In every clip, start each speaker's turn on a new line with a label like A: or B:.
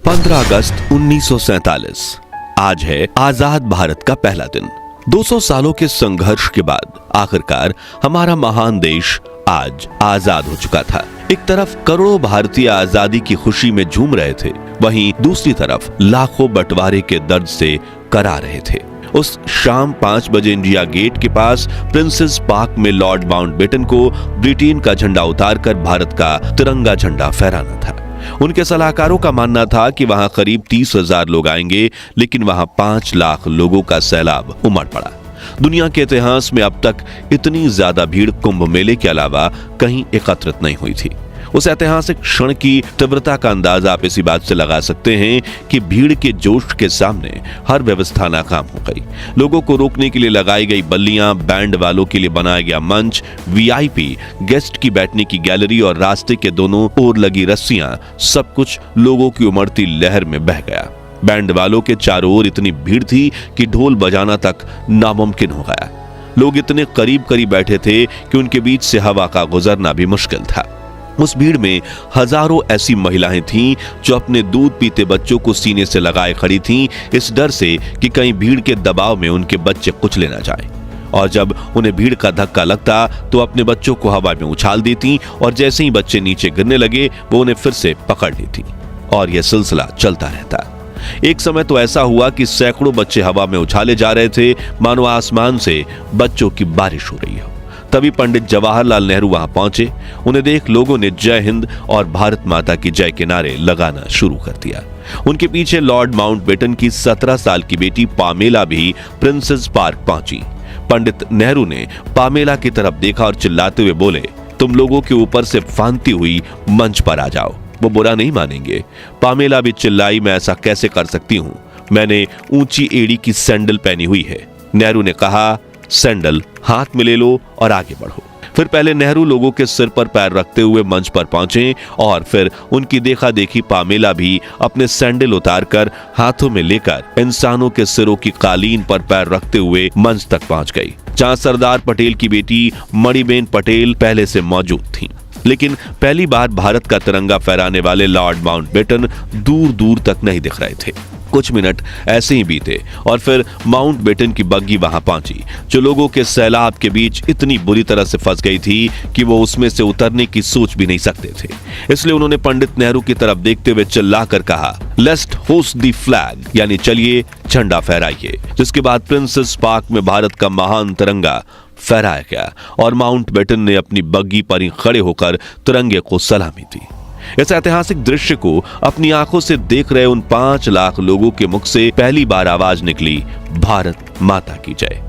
A: 15 अगस्त 1947 आज है आजाद भारत का पहला दिन। 200 सालों के संघर्ष के बाद आखिरकार हमारा महान देश आज आजाद हो चुका था। एक तरफ करोड़ों भारतीय आजादी की खुशी में झूम रहे थे, वहीं दूसरी तरफ लाखों बंटवारे के दर्द से करा रहे थे। उस शाम 5 बजे इंडिया गेट के पास प्रिंसेस पार्क में लॉर्ड माउंटबेटन को ब्रिटेन का झंडा उतारकर भारत का तिरंगा झंडा फहराना था। उनके सलाहकारों का मानना था कि वहां करीब 30,000 लोग आएंगे, लेकिन वहां 5 लाख लोगों का सैलाब उमड़ पड़ा। दुनिया के इतिहास में अब तक इतनी ज्यादा भीड़ कुंभ मेले के अलावा कहीं एकत्रित नहीं हुई थी। उस ऐतिहासिक क्षण की तीव्रता का अंदाजा आप इसी बात से लगा सकते हैं कि भीड़ के जोश के सामने हर व्यवस्था नाकाम हो गई। लोगों को रोकने के लिए लगाई गई बल्लियां, बैंड वालों के लिए बनाया गया मंच, वीआईपी गेस्ट की बैठने की गैलरी और रास्ते के दोनों ओर लगी रस्सियां, सब कुछ लोगों की उमड़ती लहर में बह गया। बैंड वालों के चारों ओर इतनी भीड़ थी कि ढोल बजाना तक नामुमकिन हो गया। लोग इतने करीब करीब बैठे थे कि उनके बीच से हवा का गुजरना भी मुश्किल था। उस भीड़ में हजारों ऐसी महिलाएं थीं जो अपने दूध पीते बच्चों को सीने से लगाए खड़ी थीं, इस डर से कि कहीं भीड़ के दबाव में उनके बच्चे कुचले ना जाएं। और जब उन्हें भीड़ का धक्का लगता तो अपने बच्चों को हवा में उछाल देती और जैसे ही बच्चे नीचे गिरने लगे वो उन्हें फिर से पकड़ लेती और यह सिलसिला चलता रहता। एक समय तो ऐसा हुआ कि सैकड़ों बच्चे हवा में उछाले जा रहे थे, मानो आसमान से बच्चों की बारिश हो रही हो। तभी पंडित जवाहरलाल नेहरू वहां पहुंचे। उन्हें देख लोगों ने जय हिंद और भारत माता की जय के नारे लगाना शुरू कर दिया। उनके पीछे लॉर्ड माउंटबेटन की 17 साल की बेटी पामेला भी प्रिंसेस पार्क पहुंची। पंडित नेहरू ने पामेला की तरफ देखा और चिल्लाते हुए बोले, तुम लोगों के ऊपर से फांदती हुई मंच पर आ जाओ, वो बुरा नहीं मानेंगे। पामेला भी चिल्लाई, मैं ऐसा कैसे कर सकती हूं, मैंने ऊंची एड़ी की सैंडल पहनी हुई है। नेहरू ने कहा, सैंडल हाथ में ले लो और आगे बढ़ो। फिर पहले नेहरू लोगों के सिर पर पैर रखते हुए मंच पर पहुंचे और फिर उनकी देखा देखी पामेला भी अपने सैंडल उतारकर हाथों में लेकर इंसानों के सिरों की कालीन पर पैर रखते हुए मंच तक पहुंच गई, जहां सरदार पटेल की बेटी मणिबेन पटेल पहले से मौजूद थी। लेकिन पहली बार भारत का तिरंगा फहराने वाले लॉर्ड माउंटबेटन दूर दूर तक नहीं दिख रहे थे। कुछ मिनट ऐसे ही बीते और फिर माउंटबेटन की बग्गी वहां पहुंची, जो लोगों के सैलाब के बीच इतनी बुरी तरह से फंस गई थी कि वो उसमें से उतरने की सोच भी नहीं सकते थे। इसलिए उन्होंने पंडित नेहरू की तरफ देखते हुए चिल्लाकर कहा, लेट्स होस्ट द फ्लैग, यानी चलिए झंडा फहराइए। जिसके बाद प्रिंसेस पार्क में भारत का महान तिरंगा फहराया गया और माउंटबेटन ने अपनी बग्गी पर ही खड़े होकर तिरंगे को सलामी दी। इस ऐतिहासिक दृश्य को अपनी आंखों से देख रहे उन 5 लाख लोगों के मुख से पहली बार आवाज निकली, भारत माता की जय।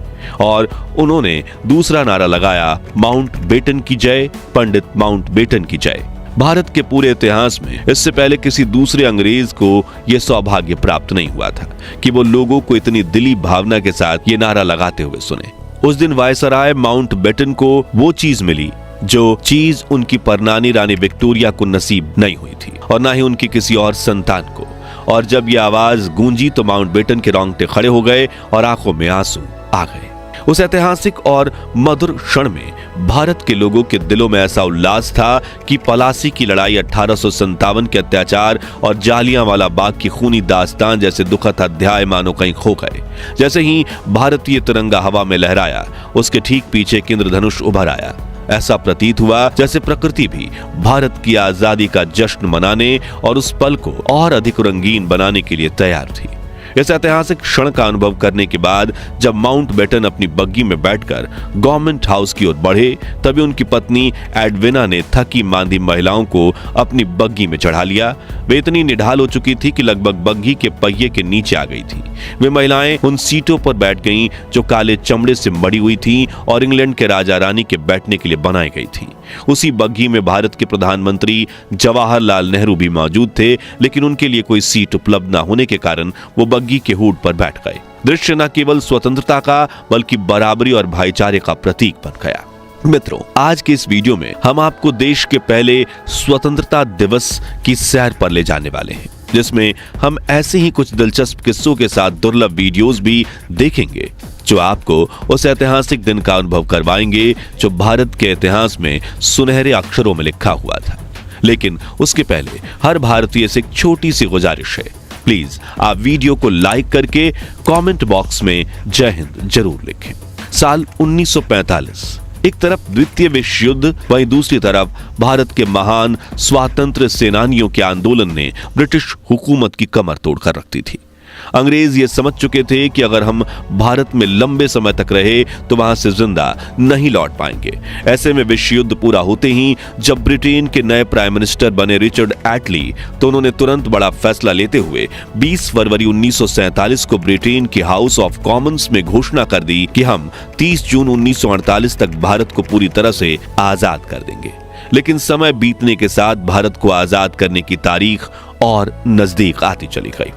A: और उन्होंने दूसरा नारा लगाया, माउंटबेटन की जय, पंडित माउंटबेटन की जय। भारत के पूरे इतिहास में इससे पहले किसी दूसरे अंग्रेज को यह सौभाग्य प्राप्त नहीं हुआ था कि वो लोगों को इतनी दिली भावना के साथ ये नारा लगाते हुए सुने। उस दिन वायसराय माउंटबेटन को वो चीज मिली जो चीज उनकी परनानी रानी विक्टोरिया को नसीब नहीं हुई थी और ना ही उनकी किसी और संतान को। और जब यह आवाज गूंजी तो माउंटबेटन के रोंगटे खड़े हो गए और आंखों में आंसू आ गए। उस ऐतिहासिक और मधुर क्षण में भारत के लोगों के दिलों में ऐसा उल्लास था कि पलासी की लड़ाई, 1857 के अत्याचार और जालियांवाला बाग की खूनी दास्तान जैसे दुखद अध्याय मानो कहीं खो गए। जैसे ही भारतीय तिरंगा हवा में लहराया, उसके ठीक पीछे एक इंद्रधनुष उभर आया। ऐसा प्रतीत हुआ जैसे प्रकृति भी भारत की आजादी का जश्न मनाने और उस पल को और अधिक रंगीन बनाने के लिए तैयार थी। इस ऐतिहासिक क्षण का अनुभव करने के बाद जब माउंटबेटन अपनी बग्गी में बैठकर गवर्नमेंट हाउस की ओर बढ़े, तभी उनकी पत्नी एडविना ने थकी मांदी महिलाओं को अपनी बग्गी में चढ़ा लिया। वे इतनी निढाल हो चुकी थी कि लगभग बग्गी के पहिए के नीचे आ गई थी। वे महिलाएं उन सीटों पर बैठ गईं जो काले चमड़े से मड़ी हुई थी और इंग्लैंड के राजा रानी के बैठने के लिए बनाई गई थी। उसी बग्गी में भारत के प्रधानमंत्री जवाहरलाल नेहरू भी मौजूद थे, लेकिन उनके लिए कोई सीट उपलब्ध न होने के कारण वो बग्गी के हुड पर बैठ गए। दृश्य न केवल स्वतंत्रता का बल्कि बराबरी और भाईचारे का प्रतीक बन गया। मित्रों, आज के इस वीडियो में हम आपको देश के पहले स्वतंत्रता दिवस की सैर पर ले जाने वाले हैं, जिसमें हम ऐसे ही कुछ दिलचस्प किस्सों के साथ दुर्लभ वीडियोस भी देखेंगे जो आपको उस ऐतिहासिक दिन का अनुभव करवाएंगे जो भारत के इतिहास में सुनहरे अक्षरों में लिखा हुआ था। लेकिन उसके पहले हर भारतीय से एक छोटी सी गुजारिश है, प्लीज आप वीडियो को लाइक करके कमेंट बॉक्स में जय हिंद जरूर लिखें। साल 1945, एक तरफ द्वितीय विश्व युद्ध, वहीं दूसरी तरफ भारत के महान स्वातंत्र्य सेनानियों के आंदोलन ने ब्रिटिश हुकूमत की कमर तोड़कर रख दी थी। अंग्रेज ये समझ चुके थे कि अगर हम भारत में लंबे समय तक रहे तो वहां से जिंदा नहीं लौट पाएंगे। ऐसे में विश्व युद्ध पूरा होते ही जब ब्रिटेन के नए प्राइम मिनिस्टर बने रिचर्ड एटली, तो उन्होंने तुरंत बड़ा फैसला लेते हुए 20 फरवरी 1947 को ब्रिटेन के हाउस ऑफ कॉमन्स में घोषणा कर दी कि हम 30 जून 1948 तक भारत को पूरी तरह से आजाद कर देंगे। लेकिन समय बीतने के साथ भारत को आजाद करने की तारीख और नजदीक आती चली गई।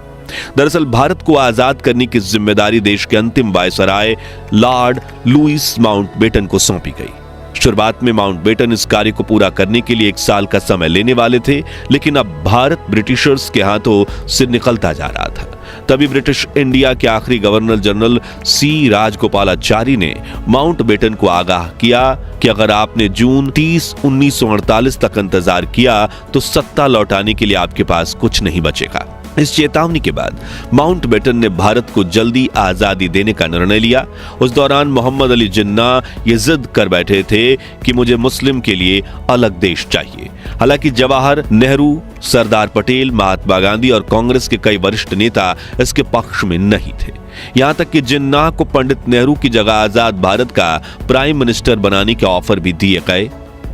A: दरअसल भारत को आजाद करने की जिम्मेदारी देश के अंतिम वायसराय लॉर्ड लुईस माउंटबेटन को सौंपी गई। शुरुआत में माउंटबेटन इस कार्य को पूरा करने के लिए 1 साल का समय लेने वाले थे, लेकिन अब भारत ब्रिटिशर्स के हाथों से निकलता जा रहा था। तभी ब्रिटिश इंडिया के आखिरी गवर्नर जनरल सी राजगोपालाचारी ने माउंटबेटन को आगाह किया कि अगर आपने जून 30, 1948 तक इंतजार किया तो सत्ता लौटाने के लिए आपके पास कुछ नहीं बचेगा। इस चेतावनी के बाद माउंटबेटन ने भारत को जल्दी आजादी देने का निर्णय लिया। उस दौरान मोहम्मद अली जिन्ना ये जिद कर बैठे थे कि मुझे मुस्लिम के लिए अलग देश चाहिए। हालांकि जवाहर नेहरू, सरदार पटेल, महात्मा गांधी और कांग्रेस के कई वरिष्ठ नेता इसके पक्ष में नहीं थे। यहां तक कि जिन्ना को पंडित नेहरू की जगह आजाद भारत का प्राइम मिनिस्टर बनाने के ऑफर भी दिए गए,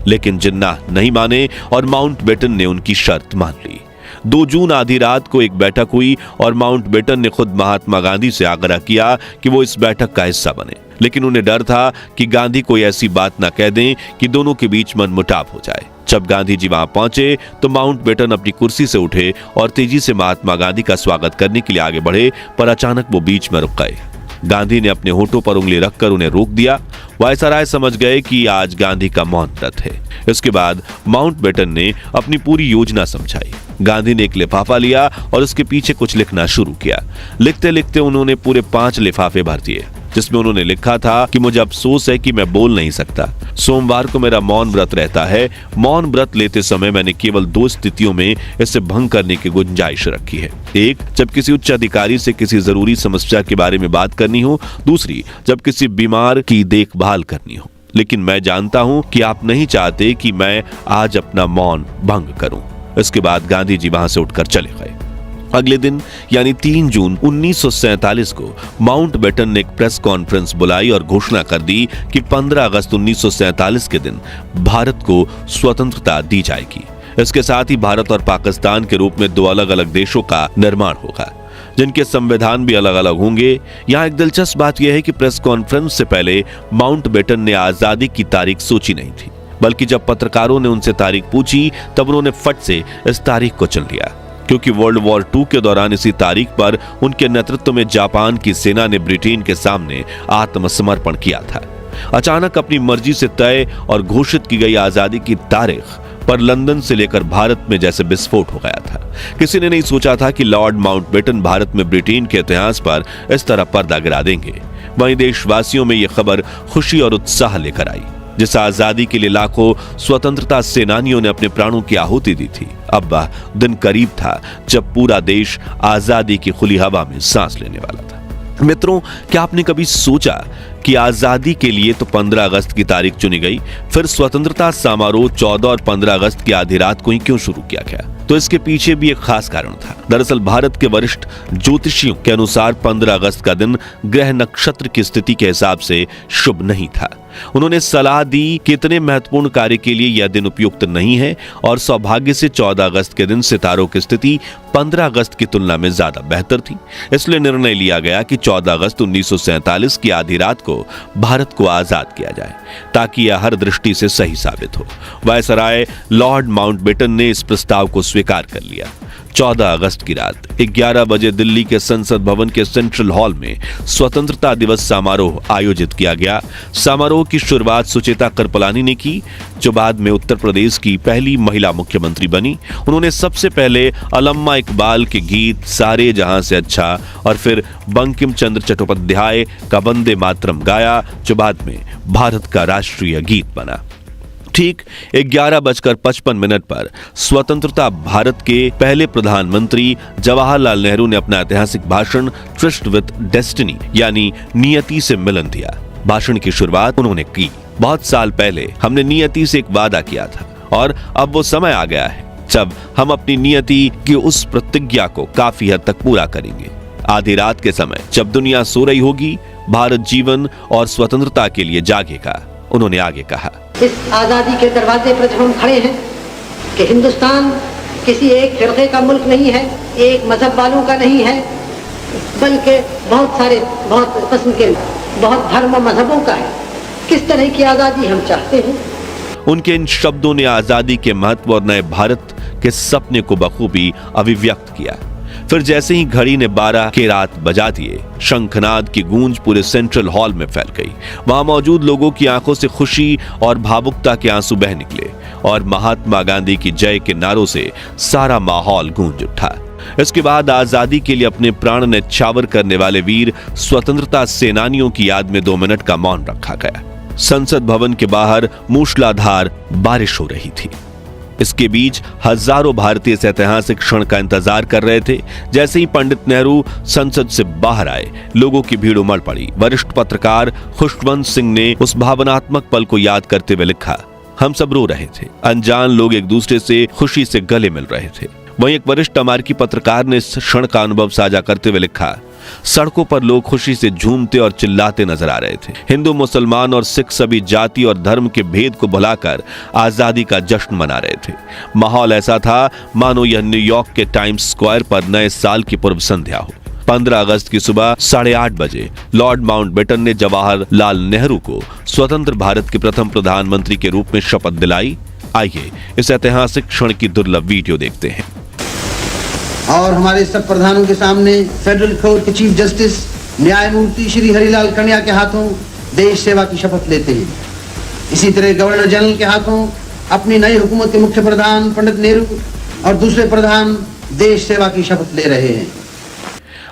A: लेकिन जिन्ना नहीं माने और माउंटबेटन ने उनकी शर्त मान ली। 2 जून आधी रात को एक बैठक हुई और माउंटबेटन ने खुद महात्मा गांधी से आग्रह किया कि वो इस बैठक का हिस्सा बने, लेकिन उन्हें डर था कि गांधी कोई ऐसी बात न कह दें कि दोनों के बीच मनमुटाव हो जाए। जब गांधी जी वहां पहुंचे तो माउंटबेटन अपनी कुर्सी से उठे और तेजी से महात्मा गांधी का स्वागत करने के लिए आगे बढ़े, पर अचानक वो बीच में रुक गए। गांधी ने अपने होठों पर उंगली रखकर उन्हें रोक दिया। वायसराय समझ गए कि आज गांधी का मौन व्रत है। इसके बाद माउंटबेटन ने अपनी पूरी योजना समझाई। गांधी ने एक लिफाफा लिया और उसके पीछे कुछ लिखना शुरू किया। लिखते लिखते उन्होंने पूरे 5 लिफाफे भर दिए, जिसमें उन्होंने लिखा था कि मुझे अफसोस है कि मैं बोल नहीं सकता। सोमवार को मेरा मौन व्रत रहता है। मौन व्रत लेते समय मैंने केवल 2 स्थितियों में इसे भंग करने की गुंजाइश रखी है। एक, जब किसी उच्च अधिकारी से किसी जरूरी समस्या के बारे में बात करनी हो। दूसरी, जब किसी बीमार की देखभाल करनी हो। लेकिन मैं जानता हूं कि आप नहीं चाहते कि मैं आज अपना मौन भंग करूं। इसके बाद गांधी जी वहां से उठकर चले गए। अगले दिन यानी 3 जून 1947 को माउंटबेटन ने एक प्रेस कॉन्फ्रेंस बुलाई और घोषणा कर दी कि 15 अगस्त 1947 के दिन भारत को स्वतंत्रता दी जाएगी। इसके साथ ही भारत और पाकिस्तान के रूप में 2 अलग अलग देशों का निर्माण होगा, जिनके संविधान भी अलग अलग होंगे। यहाँ एक दिलचस्प बात यह है कि प्रेस कॉन्फ्रेंस से पहले माउंटबेटन ने आजादी की तारीख सोची नहीं थी, बल्कि जब पत्रकारों ने उनसे तारीख पूछी तब उन्होंने फट से इस तारीख को चुन लिया, क्योंकि वर्ल्ड वॉर 2 के दौरान इसी तारीख पर उनके नेतृत्व में जापान की सेना ने ब्रिटेन के सामने आत्मसमर्पण किया था। अचानक अपनी मर्जी से तय और घोषित की गई आजादी की तारीख पर लंदन से लेकर भारत में जैसे विस्फोट हो गया था। किसी ने नहीं सोचा था कि लॉर्ड माउंटबेटन भारत में ब्रिटेन के इतिहास पर इस तरह पर्दा गिरा देंगे। वहीं देशवासियों में यह खबर खुशी और उत्साह लेकर आई। जिस आजादी के लिए लाखों स्वतंत्रता सेनानियों ने अपने प्राणों की आहुति दी थी, अब वह दिन करीब था जब पूरा देश आजादी की खुली हवा में सांस लेने वाला था। मित्रों, क्या आपने कभी सोचा कि आजादी के लिए तो 15 अगस्त की तारीख चुनी गई, फिर स्वतंत्रता समारोह 14 और 15 अगस्त की आधी रात को ही क्यों शुरू किया गया? तो इसके पीछे भी एक खास कारण था। दरअसल भारत के वरिष्ठ ज्योतिषियों के अनुसार 15 अगस्त का दिन ग्रह नक्षत्र की स्थिति के हिसाब से शुभ नहीं था। उन्होंने सलाह दी कि इतने महत्वपूर्ण कार्य के लिए यह दिन उपयुक्त नहीं है और सौभाग्य से 14 अगस्त के दिन सितारों की स्थिति 15 अगस्त की तुलना में ज्यादा बेहतर थी। इसलिए निर्णय लिया गया कि 14 अगस्त 1947 की आधी रात को भारत को आजाद किया जाए, ताकि यह हर दृष्टि से सही साबित हो। वायसराय लॉर्ड माउंटबेटन ने इस प्रस्ताव को स्वीकार कर लिया। 14 अगस्त की रात 11 बजे दिल्ली के संसद भवन के सेंट्रल हॉल में स्वतंत्रता दिवस समारोह आयोजित किया गया। समारोह की शुरुआत सुचेता कृपलानी ने की, जो बाद में उत्तर प्रदेश की पहली महिला मुख्यमंत्री बनी। उन्होंने सबसे पहले अल्लामा इकबाल के गीत सारे जहां से अच्छा और फिर बंकिम चंद्र चट्टोपाध्याय का वंदे मातरम गाया, जो बाद में भारत का राष्ट्रीय गीत बना। ठीक 11:55 पर स्वतंत्रता भारत के पहले प्रधानमंत्री जवाहरलाल नेहरू ने अपना ऐतिहासिक भाषण ट्रिस्ट विद डेस्टिनी यानी नियति से मिलन दिया। भाषण की शुरुआत उन्होंने की, बहुत साल पहले हमने नियति से एक वादा किया था और अब वो समय आ गया है जब हम अपनी नियति की उस प्रतिज्ञा को काफी हद तक पूरा करेंगे। आधी रात के समय जब दुनिया सो रही होगी, भारत जीवन और स्वतंत्रता के लिए जागेगा। उन्होंने आगे कहा,
B: इस आजादी के दरवाजे पर जब हम खड़े हैं कि हिंदुस्तान किसी एक फिरके का मुल्क नहीं है, एक मजहब वालों का नहीं है, बल्कि बहुत सारे बहुत किस्म के बहुत धर्म और मजहबों का है। किस तरह की आजादी हम चाहते हैं।
A: उनके इन शब्दों ने आजादी के महत्व और नए भारत के सपने को बखूबी अभिव्यक्त किया। फिर जैसे ही घड़ी ने 12 के रात बजा दिए, शंखनाद की गूंज पूरे सेंट्रल हॉल में फैल गई। वहां मौजूद लोगों की आंखों से खुशी और भावुकता के आंसू बह निकले और महात्मा गांधी की जय के नारों से सारा माहौल गूंज उठा। इसके बाद आजादी के लिए अपने प्राण न्यौछावर करने वाले वीर स्वतंत्रता सेनानियों की याद में 2 मिनट का मौन रखा गया। संसद भवन के बाहर मूसलाधार बारिश हो रही थी। इसके बीच हजारों भारतीय इस ऐतिहासिक क्षण का इंतजार कर रहे थे। जैसे ही पंडित नेहरू संसद से बाहर आए, लोगों की भीड़ उमड़ पड़ी। वरिष्ठ पत्रकार खुशवंत सिंह ने उस भावनात्मक पल को याद करते हुए लिखा, हम सब रो रहे थे। अनजान लोग एक दूसरे से खुशी से गले मिल रहे थे। वहीं एक वरिष्ठ अमेरिकी पत्रकार ने इस क्षण का अनुभव साझा करते हुए लिखा, सड़कों पर लोग खुशी से झूमते और चिल्लाते नजर आ रहे थे। हिंदू, मुसलमान और सिख सभी जाति और धर्म के भेद को भुलाकर आजादी का जश्न मना रहे थे। माहौल ऐसा था मानो यह न्यूयॉर्क के टाइम्स स्क्वायर पर नए साल की पूर्व संध्या हो। 15 अगस्त की सुबह 8:30 बजे लॉर्ड माउंटबेटन ने जवाहरलाल नेहरू को स्वतंत्र भारत के प्रथम प्रधानमंत्री के रूप में शपथ दिलाई। आइए इस ऐतिहासिक क्षण की दुर्लभ वीडियो देखते हैं।
C: और हमारे सब प्रधानों के सामने फेडरल कोर्ट के चीफ जस्टिस न्यायमूर्ति श्री हरिलाल कन्या के हाथों देश सेवा की शपथ लेते हैं। इसी तरह गवर्नर जनरल के हाथों अपनी नई हुकूमत के मुख्य प्रधान पंडित नेहरू और दूसरे प्रधान देश सेवा की शपथ ले रहे हैं।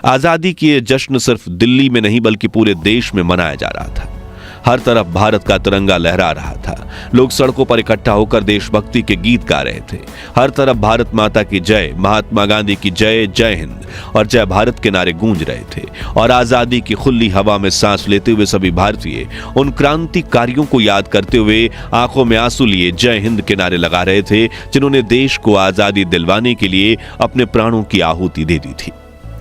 A: आजादी की यह जश्न सिर्फ दिल्ली में नहीं बल्कि पूरे देश में मनाया जा रहा था। हर तरफ भारत का तिरंगा लहरा रहा था। लोग सड़कों पर इकट्ठा होकर देशभक्ति के गीत गा रहे थे। हर तरफ भारत माता की जय, महात्मा गांधी की जय, जय हिंद और जय भारत के नारे गूंज रहे थे। और आजादी की खुली हवा में सांस लेते हुए सभी भारतीय उन क्रांतिकारियों को याद करते हुए आंखों में आंसू लिए जय हिंद के नारे लगा रहे थे, जिन्होंने देश को आजादी दिलवाने के लिए अपने प्राणों की आहुति दे दी थी।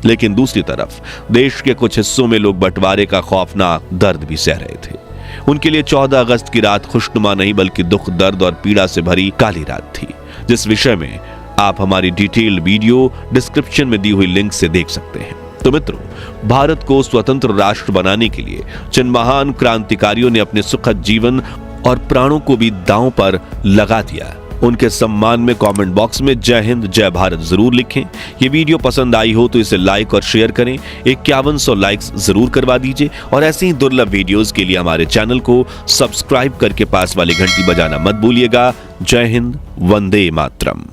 A: लेकिन दूसरी तरफ देश के कुछ हिस्सों में लोग बंटवारे का खौफनाक दर्द भी सह रहे थे। उनके लिए 14 अगस्त की रात खुशनुमा नहीं बल्कि दुख, दर्द और पीड़ा से भरी काली रात थी, जिस विषय में आप हमारी डिटेल्ड वीडियो डिस्क्रिप्शन में दी हुई लिंक से देख सकते हैं। तो मित्रों, भारत को स्वतंत्र राष्ट्र बनाने के लिए जिन महान क्रांतिकारियों ने अपने सुखद जीवन और प्राणों को भी दांव पर लगा दिया, उनके सम्मान में कमेंट बॉक्स में जय हिंद जय भारत जरूर लिखें। ये वीडियो पसंद आई हो तो इसे लाइक और शेयर करें। 5100 लाइक्स जरूर करवा दीजिए और ऐसे ही दुर्लभ वीडियोस के लिए हमारे चैनल को सब्सक्राइब करके पास वाली घंटी बजाना मत भूलिएगा। जय हिंद, वंदे मातरम।